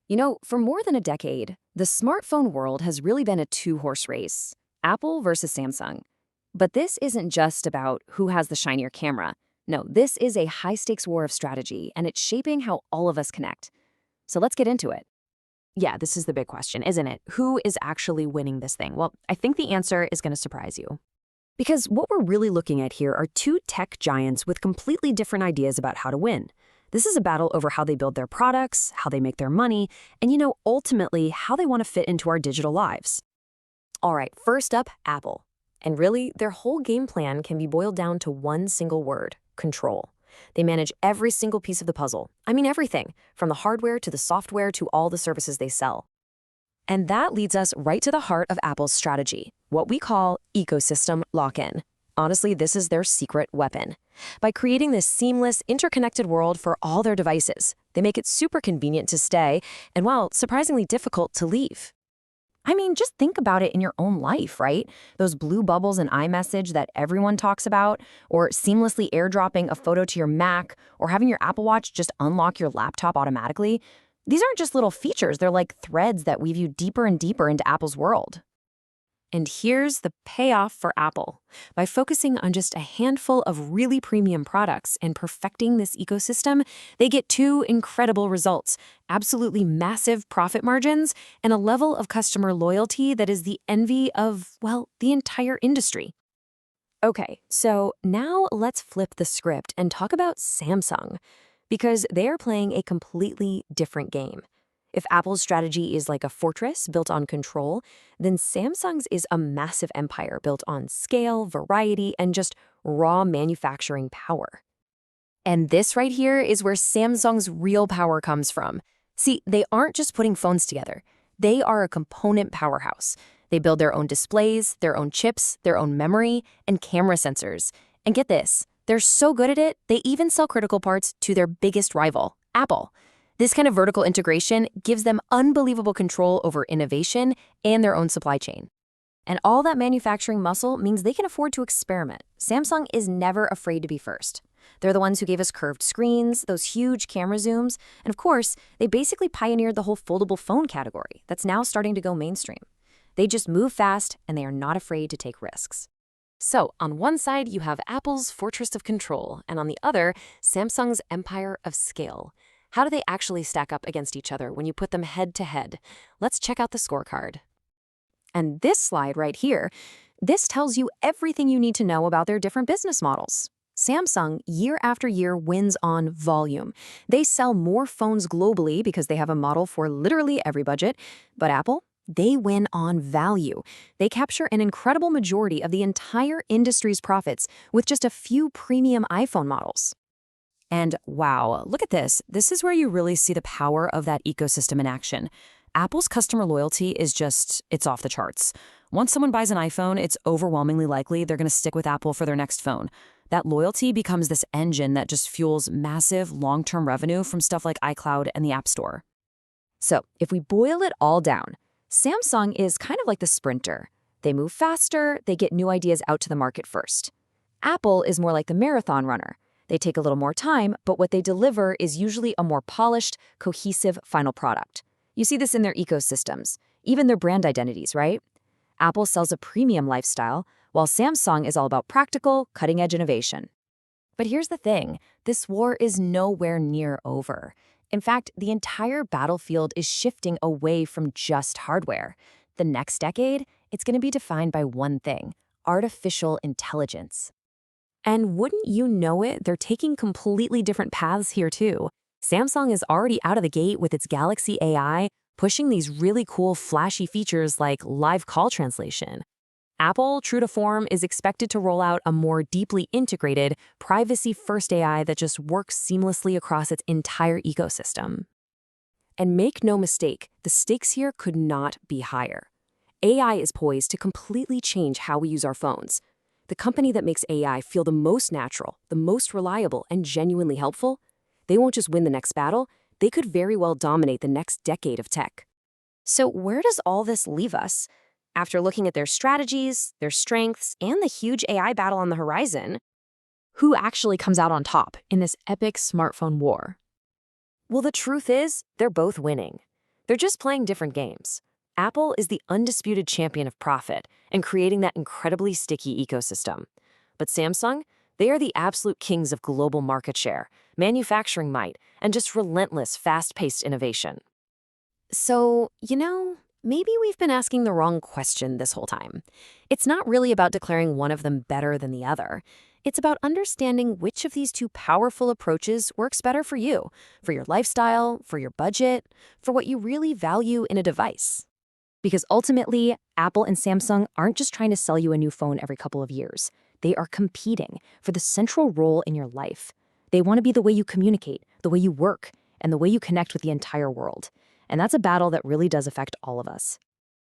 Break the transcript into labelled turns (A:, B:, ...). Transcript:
A: For more than a decade, the smartphone world has really been a two-horse race, Apple versus Samsung. But this isn't just about who has the shinier camera. No, this is a high-stakes war of strategy, and it's shaping how all of us connect. So let's get into it.
B: Yeah, this is the big question, isn't it? Who is actually winning this thing? Well, I think the answer is going to surprise you.
A: Because what we're really looking at here are two tech giants with completely different ideas about how to win. This is a battle over how they build their products, how they make their money, and ultimately, how they want to fit into our digital lives. All right, first up, Apple. And really, their whole game plan can be boiled down to one single word: control. They manage every single piece of the puzzle. I mean everything, from the hardware to the software to all the services they sell. And that leads us right to the heart of Apple's strategy, what we call ecosystem lock-in. Honestly, this is their secret weapon. By creating this seamless, interconnected world for all their devices, they make it super convenient to stay and, well, surprisingly difficult to leave. I mean, just think about it in your own life, right? Those blue bubbles in iMessage that everyone talks about, or seamlessly airdropping a photo to your Mac, or having your Apple Watch just unlock your laptop automatically. These aren't just little features, they're like threads that weave you deeper and deeper into Apple's world. And here's the payoff for Apple. By focusing on just a handful of really premium products and perfecting this ecosystem, they get two incredible results: absolutely massive profit margins and a level of customer loyalty that is the envy of, well, the entire industry. Okay, so now let's flip the script and talk about Samsung, because they are playing a completely different game. If Apple's strategy is like a fortress built on control, then Samsung's is a massive empire built on scale, variety, and just raw manufacturing power. And this right here is where Samsung's real power comes from. See, they aren't just putting phones together. They are a component powerhouse. They build their own displays, their own chips, their own memory, and camera sensors. And get this, they're so good at it, they even sell critical parts to their biggest rival, Apple. This kind of vertical integration gives them unbelievable control over innovation and their own supply chain. And all that manufacturing muscle means they can afford to experiment. Samsung is never afraid to be first. They're the ones who gave us curved screens, those huge camera zooms, and of course, they basically pioneered the whole foldable phone category that's now starting to go mainstream. They just move fast, and they are not afraid to take risks. So, on one side, you have Apple's fortress of control, and on the other, Samsung's empire of scale. How do they actually stack up against each other when you put them head to head? Let's check out the scorecard. And this slide right here, this tells you everything you need to know about their different business models. Samsung, year after year, wins on volume. They sell more phones globally because they have a model for literally every budget. But Apple, they win on value. They capture an incredible majority of the entire industry's profits with just a few premium iPhone models. And wow, look at this. This is where you really see the power of that ecosystem in action. Apple's customer loyalty is it's off the charts. Once someone buys an iPhone, it's overwhelmingly likely they're going to stick with Apple for their next phone. That loyalty becomes this engine that just fuels massive long-term revenue from stuff like iCloud and the App Store. So if we boil it all down, Samsung is kind of like the sprinter. They move faster, they get new ideas out to the market first. Apple is more like the marathon runner. They take a little more time, but what they deliver is usually a more polished, cohesive final product. You see this in their ecosystems, even their brand identities, right? Apple sells a premium lifestyle, while Samsung is all about practical, cutting-edge innovation. But here's the thing, this war is nowhere near over. In fact, the entire battlefield is shifting away from just hardware. The next decade, it's going to be defined by one thing: artificial intelligence. And wouldn't you know it, they're taking completely different paths here too. Samsung is already out of the gate with its Galaxy AI, pushing these really cool flashy features like live call translation. Apple, true to form, is expected to roll out a more deeply integrated, privacy-first AI that just works seamlessly across its entire ecosystem. And make no mistake, the stakes here could not be higher. AI is poised to completely change how we use our phones. The company that makes AI feel the most natural, the most reliable, and genuinely helpful, they won't just win the next battle, they could very well dominate the next decade of tech. So where does all this leave us? After looking at their strategies, their strengths, and the huge AI battle on the horizon, who actually comes out on top in this epic smartphone war? Well, the truth is, they're both winning. They're just playing different games. Apple is the undisputed champion of profit and creating that incredibly sticky ecosystem. But Samsung, they are the absolute kings of global market share, manufacturing might, and just relentless, fast-paced innovation.
B: So, maybe we've been asking the wrong question this whole time. It's not really about declaring one of them better than the other. It's about understanding which of these two powerful approaches works better for your lifestyle, for your budget, for what you really value in a device. Because ultimately, Apple and Samsung aren't just trying to sell you a new phone every couple of years. They are competing for the central role in your life. They want to be the way you communicate, the way you work, and the way you connect with the entire world. And that's a battle that really does affect all of us.